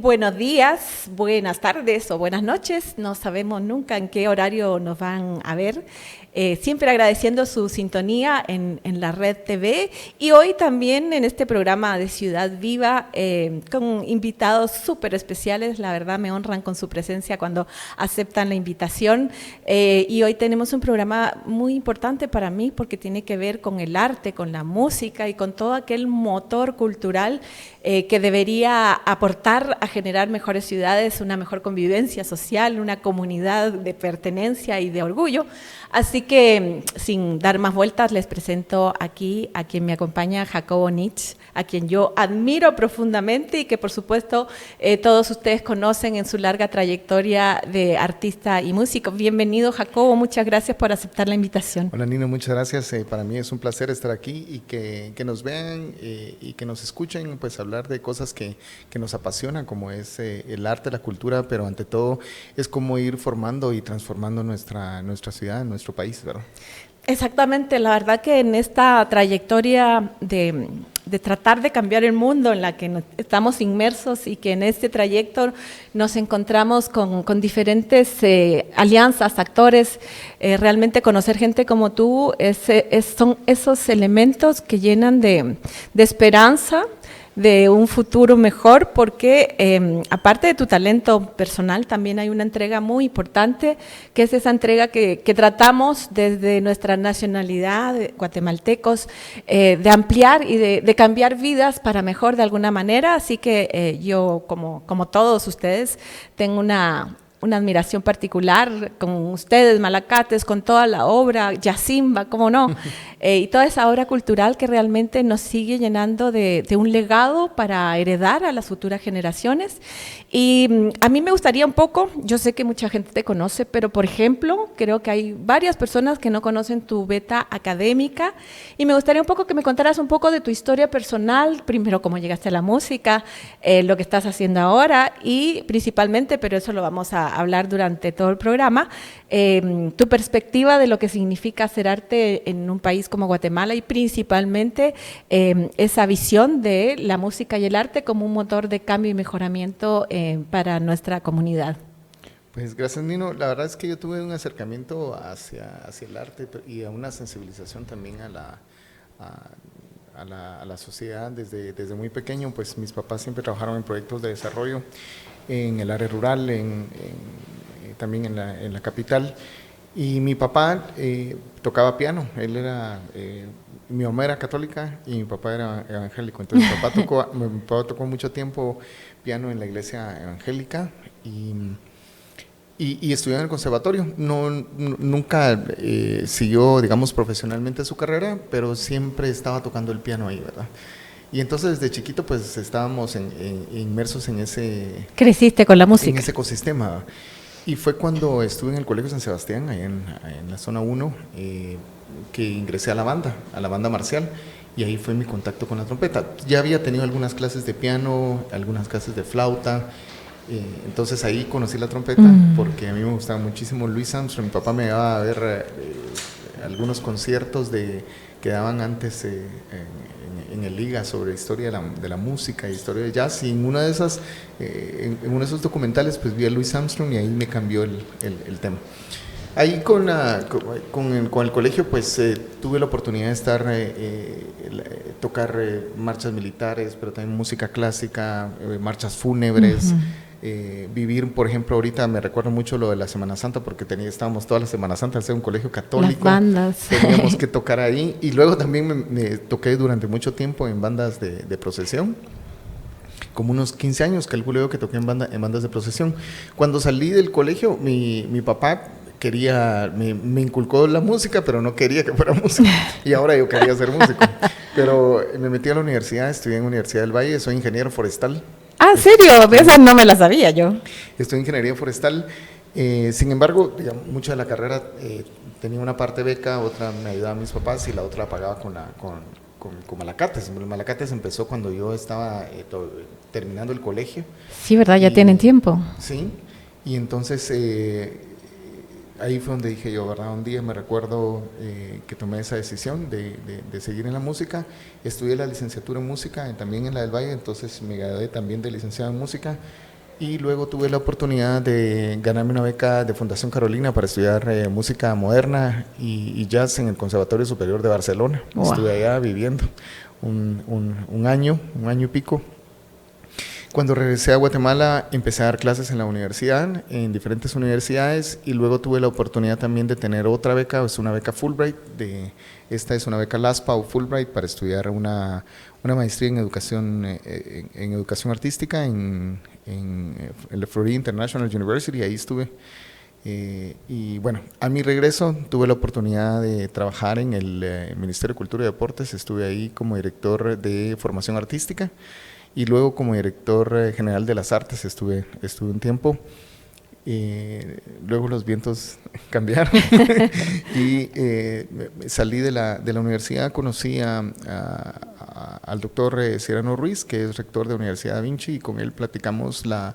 buenos días, buenas tardes o buenas noches. No sabemos nunca en qué horario nos van a ver. Siempre agradeciendo su sintonía en la Red TV y hoy también en este programa de Ciudad Viva con invitados súper especiales. La verdad me honran con su presencia cuando aceptan la invitación. Y hoy tenemos un programa muy importante para mí porque tiene que ver con el arte, con la música y con todo aquel motor cultural que debería aportar a generar mejores ciudades, una mejor convivencia social, una comunidad de pertenencia y de orgullo. Así que, sin dar más vueltas, les presento aquí a quien me acompaña, Jacobo Nitsch, a quien yo admiro profundamente y que, por supuesto, todos ustedes conocen en su larga trayectoria de artista y músico. Bienvenido, Jacobo, muchas gracias por aceptar la invitación. Hola, Nino, muchas gracias. Para mí es un placer estar aquí y que nos vean y que nos escuchen, pues hablar de cosas que nos apasionan, como es el arte, la cultura, pero ante todo es como ir formando y transformando nuestra ciudad, nuestro país, ¿verdad? Exactamente, la verdad que en esta trayectoria de tratar de cambiar el mundo en la que estamos inmersos y que en este trayecto nos encontramos con diferentes alianzas, actores, realmente conocer gente como tú son esos elementos que llenan de esperanza, de un futuro mejor, porque aparte de tu talento personal, también hay una entrega muy importante, que es esa entrega que tratamos desde nuestra nacionalidad, guatemaltecos, de ampliar y de cambiar vidas para mejor de alguna manera. Así que yo, como todos ustedes, tengo una admiración particular con ustedes, Malacates, con toda la obra, Yacimba, cómo no, y toda esa obra cultural que realmente nos sigue llenando de un legado para heredar a las futuras generaciones. Y a mí me gustaría un poco, yo sé que mucha gente te conoce, pero por ejemplo, creo que hay varias personas que no conocen tu beta académica y me gustaría un poco que me contaras un poco de tu historia personal, primero cómo llegaste a la música, lo que estás haciendo ahora y principalmente, pero eso lo vamos a hablar durante todo el programa, tu perspectiva de lo que significa hacer arte en un país como Guatemala y principalmente esa visión de la música y el arte como un motor de cambio y mejoramiento para nuestra comunidad. Pues gracias, Nino. La verdad es que yo tuve un acercamiento hacia el arte y a una sensibilización también a la sociedad desde muy pequeño. Pues mis papás siempre trabajaron en proyectos de desarrollo en el área rural, también en la capital. Y mi papá tocaba piano. Él era, mi mamá era católica y mi papá era evangélico. Entonces mi papá tocó mucho tiempo piano en la iglesia evangélica y estudió en el conservatorio. Nunca siguió, digamos, profesionalmente su carrera, pero siempre estaba tocando el piano ahí, ¿verdad? Y entonces desde chiquito pues estábamos inmersos en ese... ¿Creciste con la música? En ese ecosistema. Y fue cuando estuve en el Colegio San Sebastián, ahí en la zona 1, que ingresé a la banda marcial, y ahí fue mi contacto con la trompeta. Ya había tenido algunas clases de piano, algunas clases de flauta, entonces ahí conocí la trompeta, porque a mí me gustaba muchísimo Louis Armstrong. Mi papá me llevaba a ver algunos conciertos que daban antes en el Liga sobre historia de la música, historia de jazz, y en uno de esos documentales pues vi a Louis Armstrong y ahí me cambió el tema. Ahí con el colegio pues tuve la oportunidad de tocar marchas militares, pero también música clásica, marchas fúnebres. Vivir, por ejemplo, ahorita me recuerdo mucho lo de la Semana Santa, porque estábamos toda la Semana Santa, al ser un colegio católico, las bandas. Teníamos que tocar ahí, y luego también me toqué durante mucho tiempo en bandas de procesión, como unos 15 años, calculo yo que toqué en bandas de procesión. Cuando salí del colegio, mi papá me inculcó la música, pero no quería que fuera músico, y ahora yo quería ser músico, pero me metí a la universidad, estudié en la Universidad del Valle, soy ingeniero forestal. Ah, ¿en serio? Esa no me la sabía yo. Estudié ingeniería forestal, sin embargo, digamos, mucha de la carrera tenía una parte beca, otra me ayudaban mis papás y la otra la pagaba con Malacates. El Malacates empezó cuando yo estaba terminando el colegio. Sí, ¿verdad? Ya tienen tiempo. Sí, y entonces ahí fue donde dije yo, ¿verdad? Un día me recuerdo que tomé esa decisión de seguir en la música. Estudié la licenciatura en música también en la del Valle, entonces me gradué también de licenciado en música. Y luego tuve la oportunidad de ganarme una beca de Fundación Carolina para estudiar música moderna y jazz en el Conservatorio Superior de Barcelona. Wow. Estuve allá viviendo un año y pico. Cuando regresé a Guatemala empecé a dar clases en la universidad, en diferentes universidades, y luego tuve la oportunidad también de tener otra beca, es una beca Fulbright, esta es una beca LASPA o Fulbright para estudiar una maestría en educación artística en la Florida International University. Ahí estuve. Y bueno, a mi regreso tuve la oportunidad de trabajar en el Ministerio de Cultura y Deportes. Estuve ahí como director de formación artística y luego como director general de las artes estuve un tiempo. Luego los vientos cambiaron y salí de la universidad. Conocí al doctor Cyrano Ruiz, que es rector de la Universidad Da Vinci, y con él platicamos la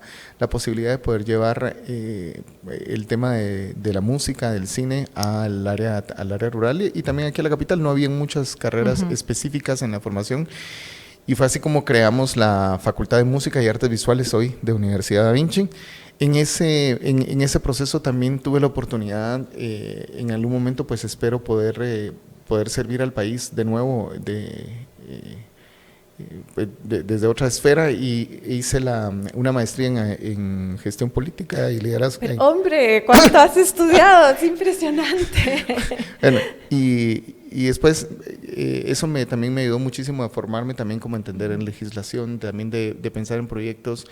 posibilidad de poder llevar el tema de la música, del cine al área rural y también aquí a la capital. No había muchas carreras específicas en la formación. Y fue así como creamos la Facultad de Música y Artes Visuales hoy de Universidad Da Vinci. En ese proceso también tuve la oportunidad, en algún momento pues espero poder servir al país de nuevo desde otra esfera, y hice una maestría en gestión política y liderazgo. Pero, hombre, ¿cuánto has estudiado? Es impresionante. Bueno, y después eso también me ayudó muchísimo a formarme también como entender en legislación, también de pensar en proyectos,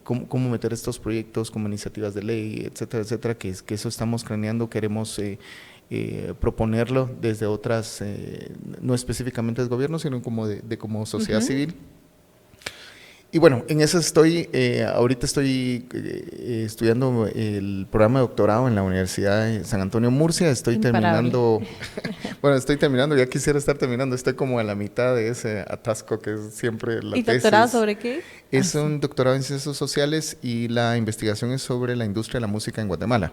cómo meter estos proyectos como iniciativas de ley, etcétera, etcétera, que eso estamos craneando, queremos proponerlo desde otras, no específicamente del gobierno, sino como como sociedad civil. Y bueno, en eso estoy, ahorita estoy estudiando el programa de doctorado en la Universidad de San Antonio Murcia. Estoy terminando, ya quisiera estar terminando, estoy como a la mitad de ese atasco que es siempre la tesis. ¿Y doctorado sobre qué? Es un doctorado en ciencias sociales y la investigación es sobre la industria de la música en Guatemala,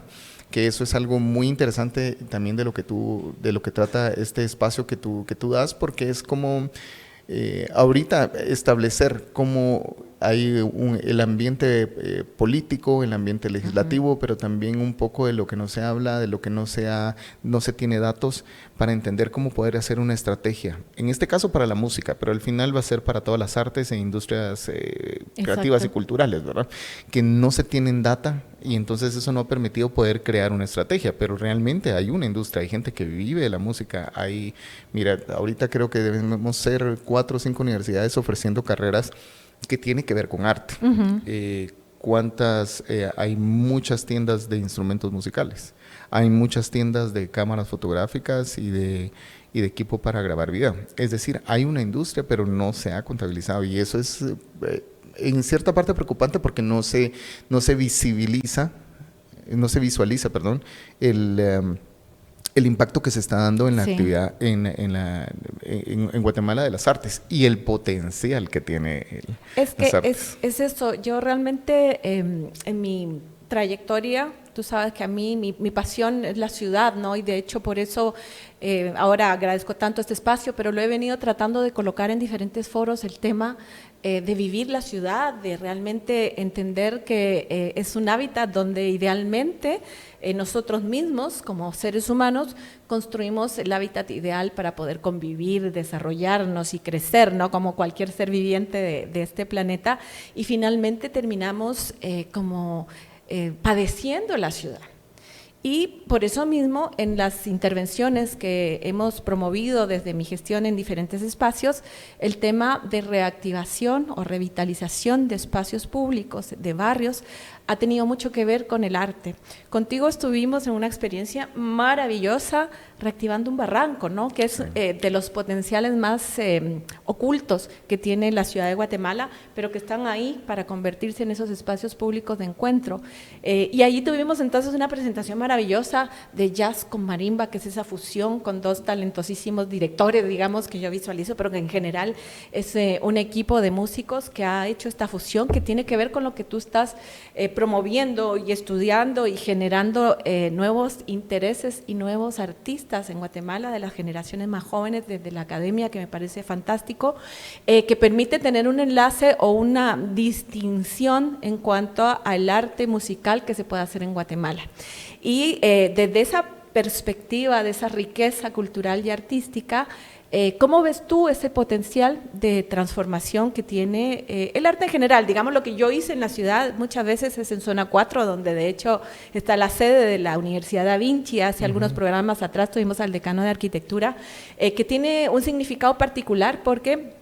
que eso es algo muy interesante también de lo que trata este espacio que tú das, porque es como ahorita establecer cómo hay el ambiente político, el ambiente legislativo, pero también un poco de lo que no se habla, de lo que no se tiene datos, para entender cómo poder hacer una estrategia. En este caso para la música, pero al final va a ser para todas las artes e industrias creativas y culturales, ¿verdad? Que no se tienen data, y entonces eso no ha permitido poder crear una estrategia, pero realmente hay una industria, hay gente que vive de la música. Mira, ahorita creo que debemos ser 4 o 5 universidades ofreciendo carreras que tiene que ver con arte. Hay muchas tiendas de instrumentos musicales, hay muchas tiendas de cámaras fotográficas y de equipo para grabar video. Es decir, hay una industria, pero no se ha contabilizado, y eso es en cierta parte preocupante, porque no se visualiza, el impacto que se está dando en la actividad en Guatemala de las artes, y el potencial que tiene las artes. Es eso. Yo realmente en mi trayectoria, tú sabes que a mí mi pasión es la ciudad, ¿no? Y de hecho por eso ahora agradezco tanto este espacio, pero lo he venido tratando de colocar en diferentes foros, el tema de vivir la ciudad, de realmente entender que es un hábitat donde idealmente nosotros mismos como seres humanos construimos el hábitat ideal para poder convivir, desarrollarnos y crecer, ¿no? Como cualquier ser viviente de este planeta, y finalmente terminamos padeciendo la ciudad. Y por eso mismo, en las intervenciones que hemos promovido desde mi gestión en diferentes espacios, el tema de reactivación o revitalización de espacios públicos, de barrios, ha tenido mucho que ver con el arte. Contigo estuvimos en una experiencia maravillosa reactivando un barranco, ¿no? Que es de los potenciales más ocultos que tiene la ciudad de Guatemala, pero que están ahí para convertirse en esos espacios públicos de encuentro. Y allí tuvimos entonces una presentación maravillosa de jazz con marimba, que es esa fusión con 2 talentosísimos directores, digamos, que yo visualizo, pero que en general es un equipo de músicos que ha hecho esta fusión que tiene que ver con lo que tú estás promoviendo y estudiando y generando nuevos intereses y nuevos artistas en Guatemala, de las generaciones más jóvenes, desde la academia, que me parece fantástico, que permite tener un enlace o una distinción en cuanto al arte musical que se puede hacer en Guatemala. Y desde esa perspectiva, de esa riqueza cultural y artística, ¿cómo ves tú ese potencial de transformación que tiene el arte en general? Digamos, lo que yo hice en la ciudad muchas veces es en Zona 4, donde de hecho está la sede de la Universidad Da Vinci. Hace algunos programas atrás tuvimos al decano de arquitectura, que tiene un significado particular porque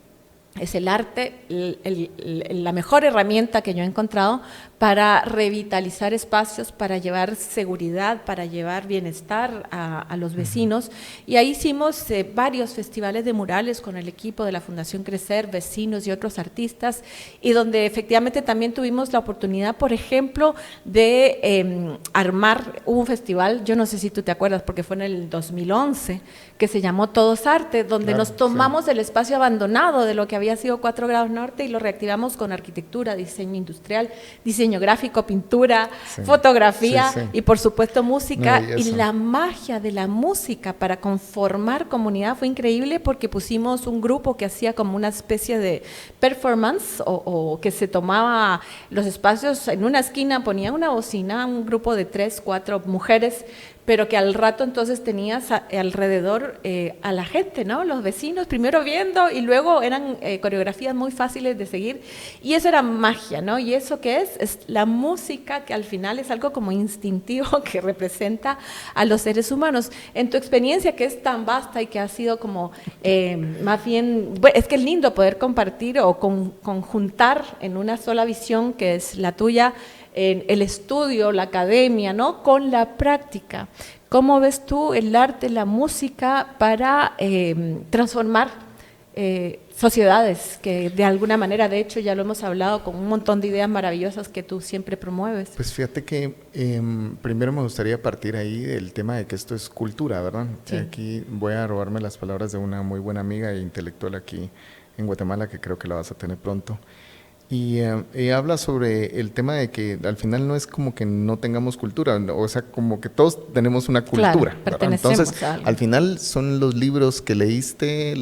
es el arte la mejor herramienta que yo he encontrado para revitalizar espacios, para llevar seguridad, para llevar bienestar a los vecinos. Y ahí hicimos varios festivales de murales con el equipo de la Fundación Crecer, vecinos y otros artistas, y donde efectivamente también tuvimos la oportunidad, por ejemplo, de armar un festival, yo no sé si tú te acuerdas, porque fue en el 2011, que se llamó Todos Arte, donde nos tomamos el espacio abandonado de lo que había sido 4 grados norte y lo reactivamos con arquitectura, diseño industrial, diseño gráfico, pintura, fotografía y por supuesto música. Y la magia de la música para conformar comunidad fue increíble, porque pusimos un grupo que hacía como una especie de performance o que se tomaba los espacios en una esquina, ponía una bocina, un grupo de 3, 4 mujeres, pero que al rato entonces tenías alrededor a la gente, ¿no? Los vecinos primero viendo y luego eran coreografías muy fáciles de seguir, y eso era magia, ¿no? Y eso que es la música, que al final es algo como instintivo que representa a los seres humanos. En tu experiencia, que es tan vasta y que ha sido como más bien, bueno, es que es lindo poder compartir o conjuntar en una sola visión, que es la tuya, el estudio, la academia, ¿no?, con la práctica. ¿Cómo ves tú el arte, la música para transformar sociedades que de alguna manera, de hecho ya lo hemos hablado, con un montón de ideas maravillosas que tú siempre promueves? Pues fíjate que primero me gustaría partir ahí del tema de que esto es cultura, ¿verdad? Sí. Aquí voy a robarme las palabras de una muy buena amiga e intelectual aquí en Guatemala, que creo que la vas a tener pronto. Y habla sobre el tema de que al final no es como que no tengamos cultura, o sea, como que todos tenemos una cultura, claro, entonces al final son los libros que leíste,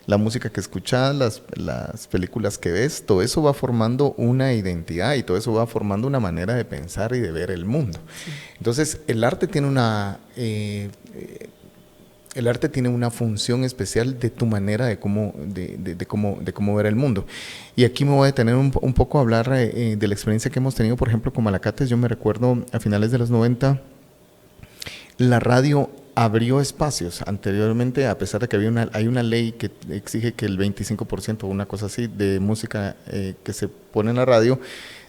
la música que escuchas, las películas que ves, todo eso va formando una identidad y todo eso va formando una manera de pensar y de ver el mundo. Sí. Entonces el arte tiene una función especial de tu manera de cómo ver el mundo. Y aquí me voy a detener un poco a hablar de la experiencia que hemos tenido, por ejemplo, con Malacates. Yo me recuerdo a finales de los 90, la radio abrió espacios. Anteriormente, a pesar de que hay una ley que exige que el 25% o una cosa así de música que se pone en la radio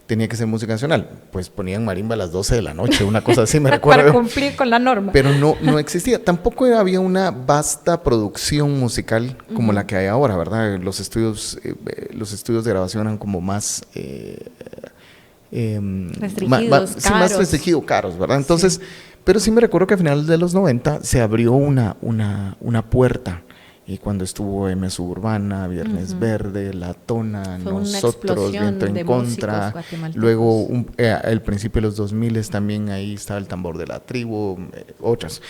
tenía que ser música nacional, pues ponían marimba a las 12 de la noche, una cosa así, me recuerdo. Para cumplir con la norma. Pero no existía. Tampoco había una vasta producción musical como la que hay ahora, ¿verdad? Los estudios de grabación eran como más restringidos, caros. Más restringidos, caros, ¿verdad? Entonces, pero sí me recuerdo que a finales de los 90 se abrió una puerta. Y cuando estuvo M Suburbana, Viernes Verde, La Tona, fue nosotros, Viento en Contra, luego al principio de los 2000 también ahí estaba El Tambor de la Tribu, otras.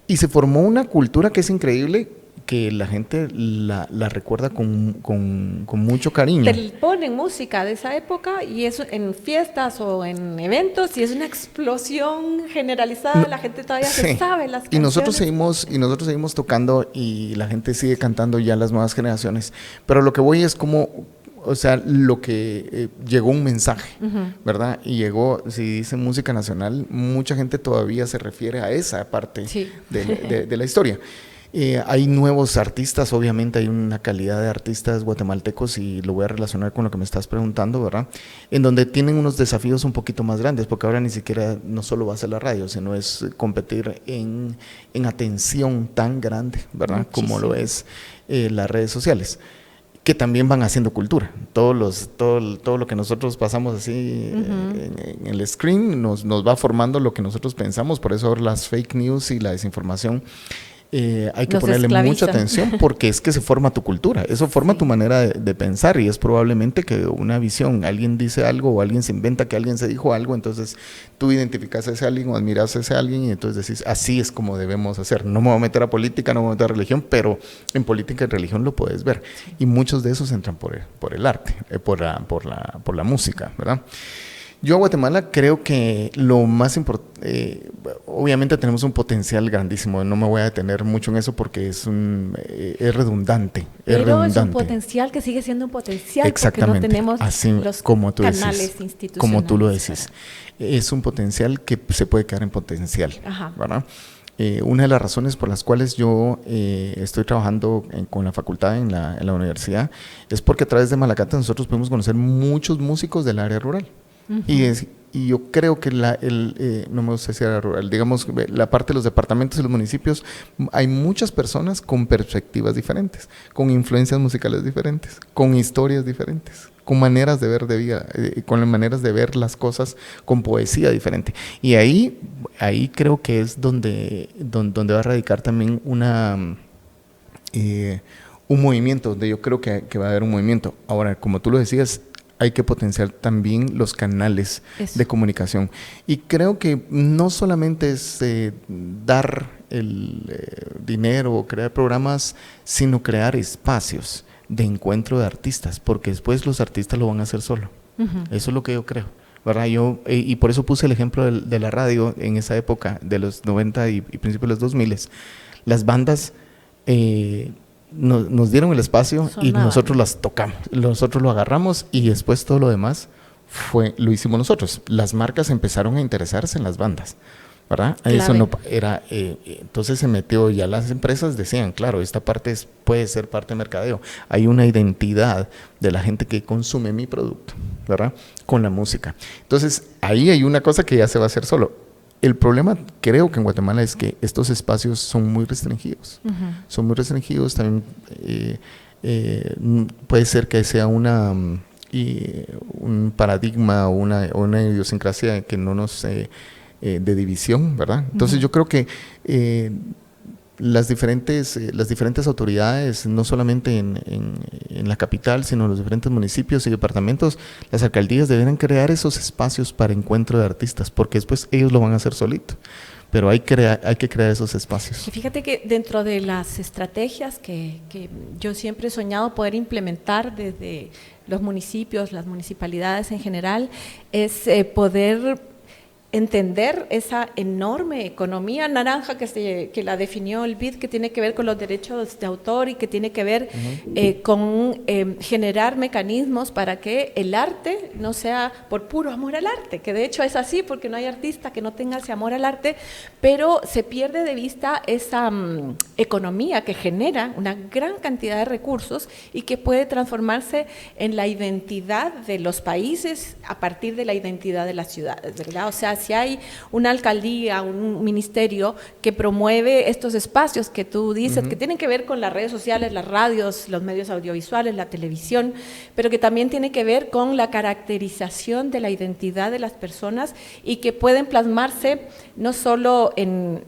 Y se formó una cultura que es increíble, que la gente la recuerda con mucho cariño. Te ponen música de esa época y eso en fiestas o en eventos y es una explosión generalizada, la gente todavía se sabe las canciones. Y nosotros seguimos tocando y la gente sigue cantando ya las nuevas generaciones, pero lo que voy es como, o sea, lo que llegó un mensaje, ¿verdad? Y llegó, si dice música nacional, mucha gente todavía se refiere a esa parte de la historia. Hay nuevos artistas, obviamente hay una calidad de artistas guatemaltecos y lo voy a relacionar con lo que me estás preguntando, ¿verdad? En donde tienen unos desafíos un poquito más grandes, porque ahora ni siquiera no solo va a ser la radio, sino es competir en atención tan grande, ¿verdad? Muchísimo. Como lo es las redes sociales, que también van haciendo cultura. Todo lo que nosotros pasamos así en el screen nos va formando lo que nosotros pensamos, por eso ahora las fake news y la desinformación hay que Nos ponerle esclavizan. mucha atención porque es que se forma tu cultura, eso forma tu manera de pensar y es probablemente que una visión, alguien dice algo o alguien se inventa que alguien se dijo algo, entonces tú identificas a ese alguien o admiras a ese alguien y entonces decís, así es como debemos hacer. No me voy a meter a política, no me voy a meter a religión, pero en política y religión lo puedes ver. Y muchos de esos entran por el arte, por la música, ¿verdad? Yo a Guatemala creo que lo más importante, obviamente tenemos un potencial grandísimo, no me voy a detener mucho en eso porque es redundante. Pero es un potencial que sigue siendo un potencial porque no tenemos así los como tú canales decís, institucionales. como tú lo decís. Es un potencial que se puede quedar en potencial, ¿verdad? Una de las razones por las cuales yo estoy trabajando con la facultad en la universidad es porque a través de Malacate nosotros podemos conocer muchos músicos del área rural. Y yo creo que no me gusta decir área rural, digamos, la parte de los departamentos y los municipios, hay muchas personas con perspectivas diferentes, con influencias musicales diferentes, con historias diferentes, con maneras de ver de vida, con maneras de ver las cosas, con poesía diferente. Y ahí creo que es donde va a radicar también un movimiento, donde yo creo que va a haber un movimiento. Ahora, como tú lo decías, hay que potenciar también los canales de comunicación. Y creo que no solamente es dar el dinero o crear programas, sino crear espacios de encuentro de artistas, porque después los artistas lo van a hacer solo. Eso es lo que yo creo, ¿verdad? Y por eso puse el ejemplo de la radio en esa época, de los 90 y principios de los 2000. Las bandas nos dieron el espacio y nosotros las tocamos, nosotros lo agarramos y después todo lo demás lo hicimos nosotros. Las marcas empezaron a interesarse en las bandas, ¿verdad? Eso no era, entonces se metió, ya las empresas decían, claro, esta parte puede ser parte de mercadeo. Hay una identidad de la gente que consume mi producto, ¿verdad? Con la música. Entonces ahí hay una cosa que ya se va a hacer solo. El problema creo que en Guatemala es que estos espacios son muy restringidos. Son muy restringidos. También puede ser que sea un paradigma o una idiosincrasia que no nos de división, ¿verdad? Entonces yo creo que las diferentes autoridades, no solamente en la capital, sino en los diferentes municipios y departamentos, las alcaldías deberán crear esos espacios para encuentro de artistas, porque después ellos lo van a hacer solito, pero hay que crear esos espacios. Y fíjate que dentro de las estrategias que yo siempre he soñado poder implementar desde los municipios, las municipalidades en general, es poder entender esa enorme economía naranja que la definió el BID, que tiene que ver con los derechos de autor y que tiene que ver con generar mecanismos para que el arte no sea por puro amor al arte, que de hecho es así, porque no hay artista que no tenga ese amor al arte, pero se pierde de vista esa economía que genera una gran cantidad de recursos y que puede transformarse en la identidad de los países a partir de la identidad de las ciudades, ¿verdad? O sea, si hay una alcaldía, un ministerio que promueve estos espacios que tú dices, que tienen que ver con las redes sociales, las radios, los medios audiovisuales, la televisión, pero que también tiene que ver con la caracterización de la identidad de las personas y que pueden plasmarse no solo en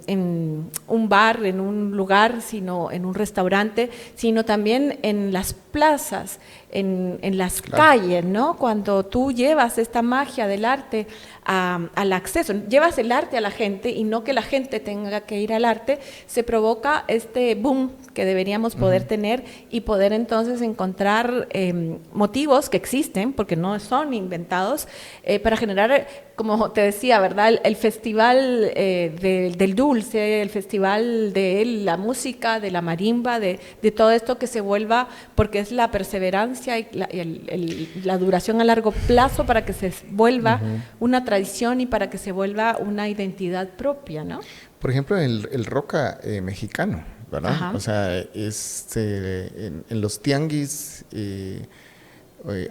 un bar, en un lugar, sino en un restaurante, sino también en las plazas, en las calles, ¿no? Cuando tú llevas esta magia del arte al acceso, llevas el arte a la gente y no que la gente tenga que ir al arte, se provoca este boom que deberíamos poder tener y poder entonces encontrar motivos que existen, porque no son inventados, para generar, como te decía, ¿verdad? El festival del dulce, el festival de la música, de la marimba, de todo esto que se vuelva, porque es la perseverancia y la duración a largo plazo para que se vuelva una tradición y para que se vuelva una identidad propia, ¿no? Por ejemplo, el rock mexicano, ¿verdad? O sea, en los tianguis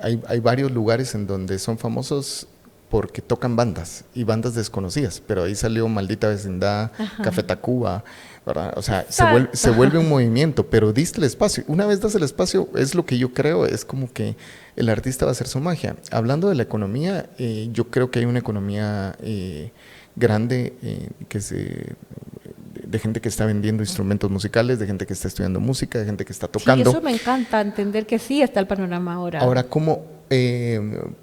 hay varios lugares en donde son famosos porque tocan bandas y bandas desconocidas, pero ahí salió Maldita Vecindad, Café Tacuba, ¿verdad? O sea, se vuelve un movimiento, pero diste el espacio. Una vez das el espacio, es lo que yo creo, es como que el artista va a hacer su magia. Hablando de la economía, yo creo que hay una economía grande de de gente que está vendiendo instrumentos musicales, de gente que está estudiando música, de gente que está tocando. Sí, eso me encanta, entender que sí está el panorama ahora. Ahora, ¿cómo,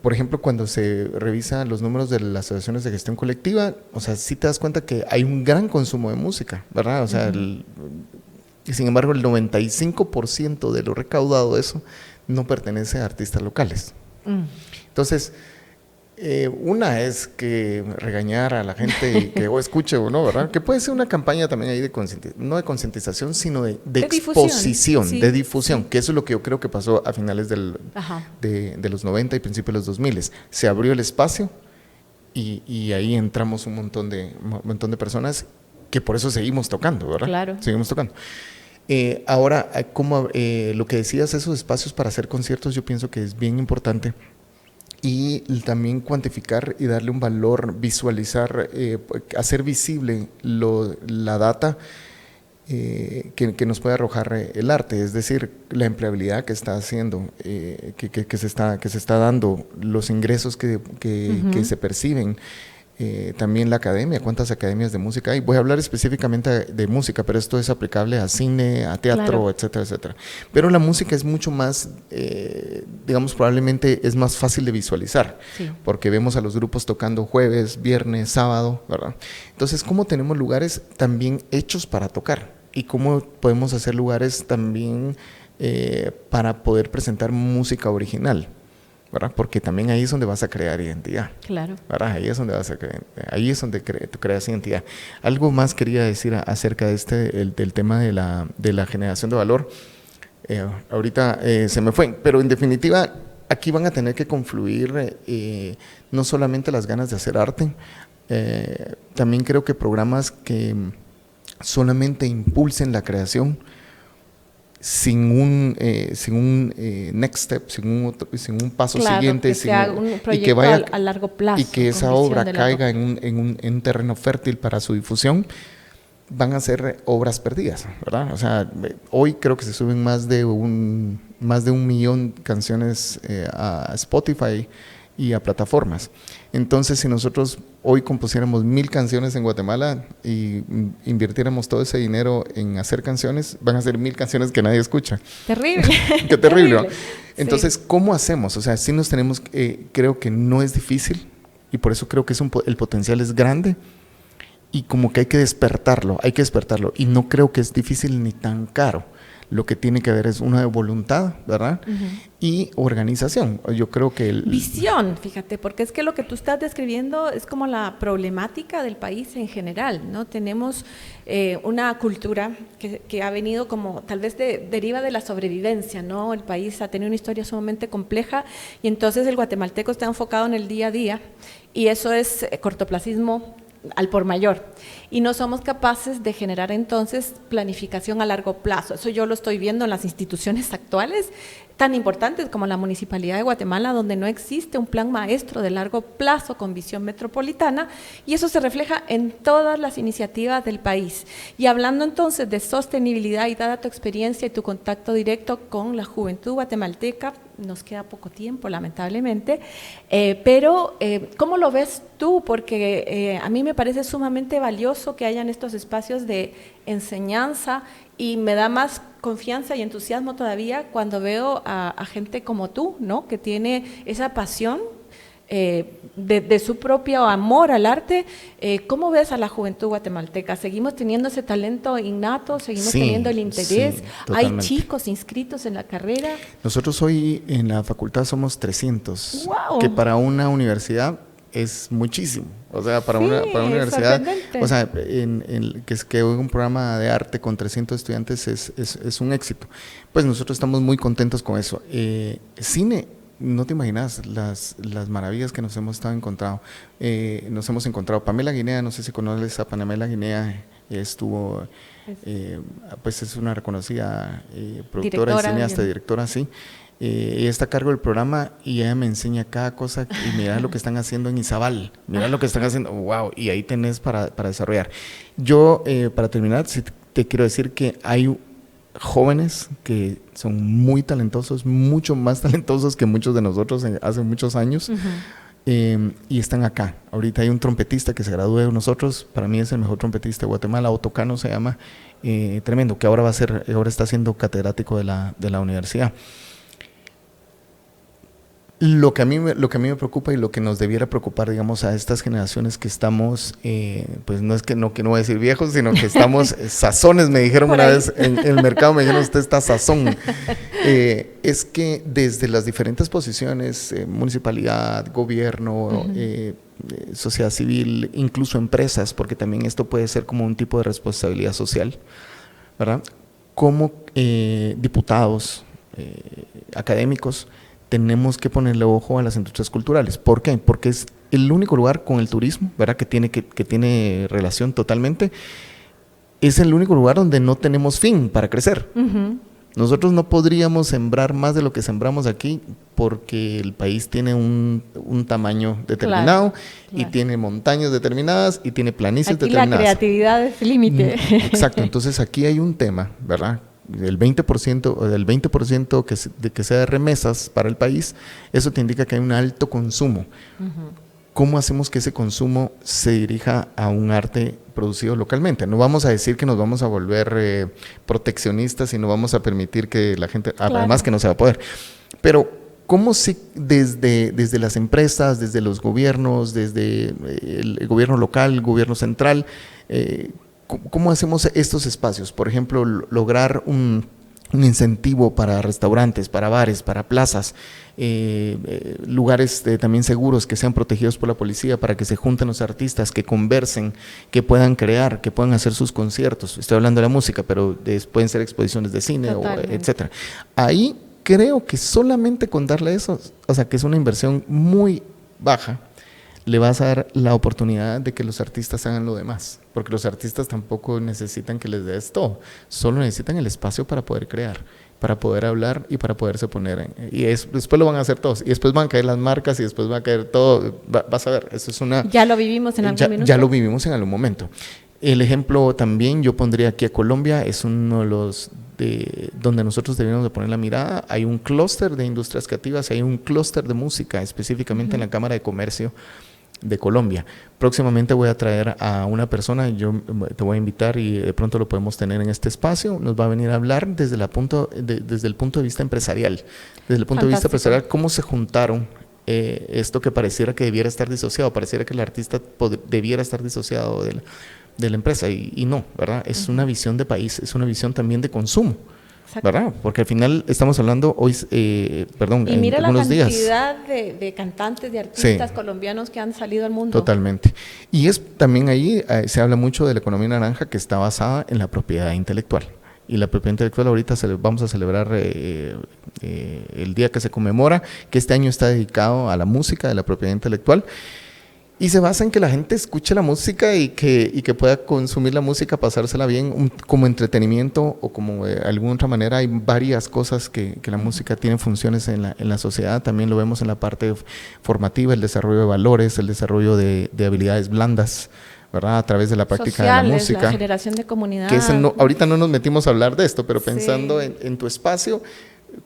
por ejemplo, cuando se revisan los números de las asociaciones de gestión colectiva, o sea, sí te das cuenta que hay un gran consumo de música, ¿verdad? O sea, y sin embargo, el 95% de lo recaudado de eso no pertenece a artistas locales. Entonces, una es que regañar a la gente y que escuche o no, ¿verdad? Que puede ser una campaña también ahí de no de concientización, sino de exposición, sí, de difusión, sí. Que eso es lo que yo creo que pasó a finales de los 90 y principios de los 2000. Se abrió el espacio y ahí entramos un montón de personas que por eso seguimos tocando, ¿verdad? Claro. Seguimos tocando. Ahora, como lo que decías, esos espacios para hacer conciertos, yo pienso que es bien importante. Y también cuantificar y darle un valor, visualizar, hacer visible la data que nos puede arrojar el arte, es decir, la empleabilidad que está haciendo, que se está dando, los ingresos que se perciben. También la academia, cuántas academias de música hay. Voy a hablar específicamente de música, pero esto es aplicable a cine, a teatro, claro, etcétera, etcétera. Pero la música es mucho más, digamos, probablemente es más fácil de visualizar, sí, porque vemos a los grupos tocando jueves, viernes, sábado, ¿verdad? Entonces, ¿cómo tenemos lugares también hechos para tocar? ¿Y cómo podemos hacer lugares también para poder presentar música original? ¿Verdad? Porque también ahí es donde vas a crear identidad. Claro. ¿Verdad? Ahí es donde tú creas identidad. Algo más quería decir acerca de del tema de la generación de valor. Ahorita se me fue, pero en definitiva aquí van a tener que confluir no solamente las ganas de hacer arte, también creo que programas que solamente impulsen la creación, sin un next step, sin un paso, claro, siguiente, y que vaya a largo plazo, y que esa obra caiga en un terreno fértil para su difusión, van a ser obras perdidas, ¿verdad? O sea, hoy creo que se suben más de 1 millón de canciones a Spotify y a plataformas. Entonces, si nosotros hoy compusiéramos 1000 canciones en Guatemala y invirtiéramos todo ese dinero en hacer canciones, van a ser 1000 canciones que nadie escucha. Terrible. Qué terrible. Entonces, sí, ¿cómo hacemos? O sea, sí nos tenemos, creo que no es difícil y por eso creo que el potencial es grande y como que hay que despertarlo y no creo que es difícil ni tan caro. Lo que tiene que haber es una voluntad, ¿verdad? Y organización. Yo creo que visión, fíjate, porque es que lo que tú estás describiendo es como la problemática del país en general, ¿no? Tenemos una cultura que ha venido como, tal vez deriva de la sobrevivencia, ¿no? El país ha tenido una historia sumamente compleja y entonces el guatemalteco está enfocado en el día a día y eso es cortoplacismo al por mayor, y no somos capaces de generar entonces planificación a largo plazo. Eso yo lo estoy viendo en las instituciones actuales tan importantes como la Municipalidad de Guatemala, donde no existe un plan maestro de largo plazo con visión metropolitana, y eso se refleja en todas las iniciativas del país. Y hablando entonces de sostenibilidad y dada tu experiencia y tu contacto directo con la juventud guatemalteca, nos queda poco tiempo lamentablemente, pero ¿cómo lo ves tú? Porque a mí me parece sumamente valioso que hayan estos espacios de enseñanza y me da más confianza y entusiasmo todavía cuando veo a gente como tú, ¿no? Que tiene esa pasión de su propio amor al arte. ¿Cómo ves a la juventud guatemalteca? ¿Seguimos teniendo ese talento innato? ¿Seguimos teniendo el interés? Sí, ¿hay chicos inscritos en la carrera? Nosotros hoy en la facultad somos 300, ¡wow! Que para una universidad es muchísimo. O sea, para una universidad, o sea, que un programa de arte con 300 estudiantes es un éxito. Pues nosotros estamos muy contentos con eso. Cine, no te imaginas las maravillas que nos hemos encontrado. Nos hemos encontrado Pamela Guinea, no sé si conoces a Pamela Guinea, estuvo, pues es una reconocida productora y cineasta, directora, sí. Ella está a cargo del programa y ella me enseña cada cosa y mira lo que están haciendo en Izabal, mira lo que están haciendo, wow, y ahí tenés para desarrollar. Yo, para terminar, sí te quiero decir que hay jóvenes que son muy talentosos, mucho más talentosos que muchos de nosotros hace muchos años, y están acá. Ahorita hay un trompetista que se graduó de nosotros, para mí es el mejor trompetista de Guatemala, Otto Cano se llama, tremendo, que ahora está siendo catedrático de la universidad. Lo que a mí me preocupa y lo que nos debiera preocupar, digamos, a estas generaciones que estamos, pues no voy a decir viejos, sino que estamos sazones, me dijeron una vez en el mercado, me dijeron, usted está sazón, es que desde las diferentes posiciones, municipalidad, gobierno, sociedad civil, incluso empresas, porque también esto puede ser como un tipo de responsabilidad social, ¿verdad? Como diputados, académicos, tenemos que ponerle ojo a las industrias culturales. ¿Por qué? Porque es el único lugar con el turismo, ¿verdad? Que tiene relación totalmente. Es el único lugar donde no tenemos fin para crecer. Nosotros no podríamos sembrar más de lo que sembramos aquí porque el país tiene un tamaño determinado, y tiene montañas determinadas y tiene planicies determinadas. Aquí la creatividad es límite. Exacto, entonces aquí hay un tema, ¿verdad? El 20% que sea de remesas para el país, eso te indica que hay un alto consumo. ¿Cómo hacemos que ese consumo se dirija a un arte producido localmente? No vamos a decir que nos vamos a volver proteccionistas y no vamos a permitir que la gente, además que no se va a poder, pero ¿cómo si desde las empresas, desde los gobiernos, desde el gobierno local, el gobierno central, ¿cómo hacemos estos espacios? Por ejemplo, lograr un incentivo para restaurantes, para bares, para plazas, lugares también seguros que sean protegidos por la policía para que se junten los artistas, que conversen, que puedan crear, que puedan hacer sus conciertos. Estoy hablando de la música, pero pueden ser exposiciones de cine, etcétera. Ahí creo que solamente con darle eso, o sea, que es una inversión muy baja, le vas a dar la oportunidad de que los artistas hagan lo demás, porque los artistas tampoco necesitan que les des todo, solo necesitan el espacio para poder crear, para poder hablar y para poderse poner después lo van a hacer todos, y después van a caer las marcas y después va a caer todo, vas a ver, eso es una... Ya lo vivimos en algún minuto. Ya lo vivimos en algún momento. El ejemplo también yo pondría aquí a Colombia, es uno de los donde nosotros debemos de poner la mirada. Hay un clúster de industrias creativas, hay un clúster de música, específicamente en la Cámara de Comercio de Colombia. Próximamente voy a traer a una persona, yo te voy a invitar y de pronto lo podemos tener en este espacio, nos va a venir a hablar desde el punto de vista empresarial, cómo se juntaron esto que pareciera que debiera estar disociado, pareciera que el artista debiera estar disociado de la empresa y no, ¿verdad? Es una visión de país, es una visión también de consumo. Exacto. ¿Verdad? Porque al final estamos hablando hoy, y mira la cantidad de cantantes, de artistas colombianos que han salido al mundo. Totalmente. Y es también ahí se habla mucho de la economía naranja, que está basada en la propiedad intelectual. Y la propiedad intelectual ahorita vamos a celebrar el día que se conmemora, que este año está dedicado a la música de la propiedad intelectual. Y se basa en que la gente escuche la música y que pueda consumir la música, pasársela bien como entretenimiento o como de alguna otra manera. Hay varias cosas que la música tiene funciones en la sociedad. También lo vemos en la parte formativa, el desarrollo de valores, el desarrollo de habilidades blandas, ¿verdad? A través de la práctica sociales, de la música. La generación de comunidad. Que ahorita no nos metimos a hablar de esto, pero pensando en tu espacio,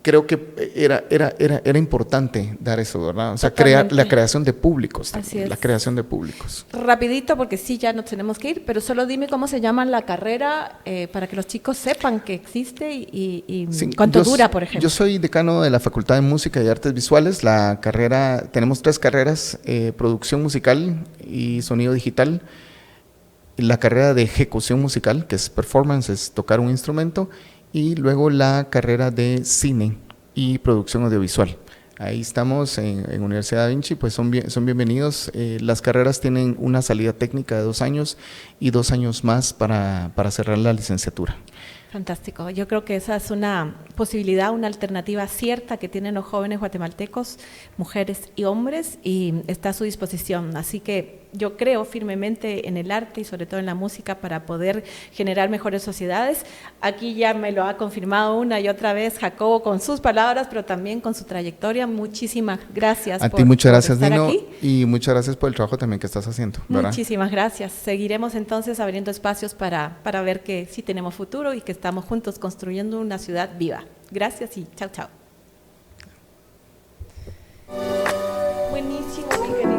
creo que era importante dar eso, ¿verdad? O sea, la creación de públicos. La creación de públicos. Rapidito, porque sí, ya nos tenemos que ir, pero solo dime cómo se llama la carrera para que los chicos sepan que existe y sí, cuánto dura, por ejemplo. Yo soy decano de la Facultad de Música y Artes Visuales. La carrera, tenemos 3 carreras, producción musical y sonido digital. La carrera de ejecución musical, que es performance, es tocar un instrumento, y luego la carrera de cine y producción audiovisual. Ahí estamos en Universidad Da Vinci, pues son bienvenidos. Las carreras tienen una salida técnica de 2 años y 2 años más para cerrar la licenciatura. Fantástico. Yo creo que esa es una posibilidad, una alternativa cierta que tienen los jóvenes guatemaltecos, mujeres y hombres, y está a su disposición. Así que yo creo firmemente en el arte y sobre todo en la música para poder generar mejores sociedades. Aquí ya me lo ha confirmado una y otra vez Jacobo con sus palabras, pero también con su trayectoria. Muchísimas gracias. A ti muchas gracias, Dino, y muchas gracias por el trabajo también que estás haciendo, ¿verdad? Muchísimas gracias. Seguiremos entonces abriendo espacios para ver que sí tenemos futuro y que estamos juntos construyendo una ciudad viva. Gracias y chao, chao. Buenísimo. muchísimo, mi querida.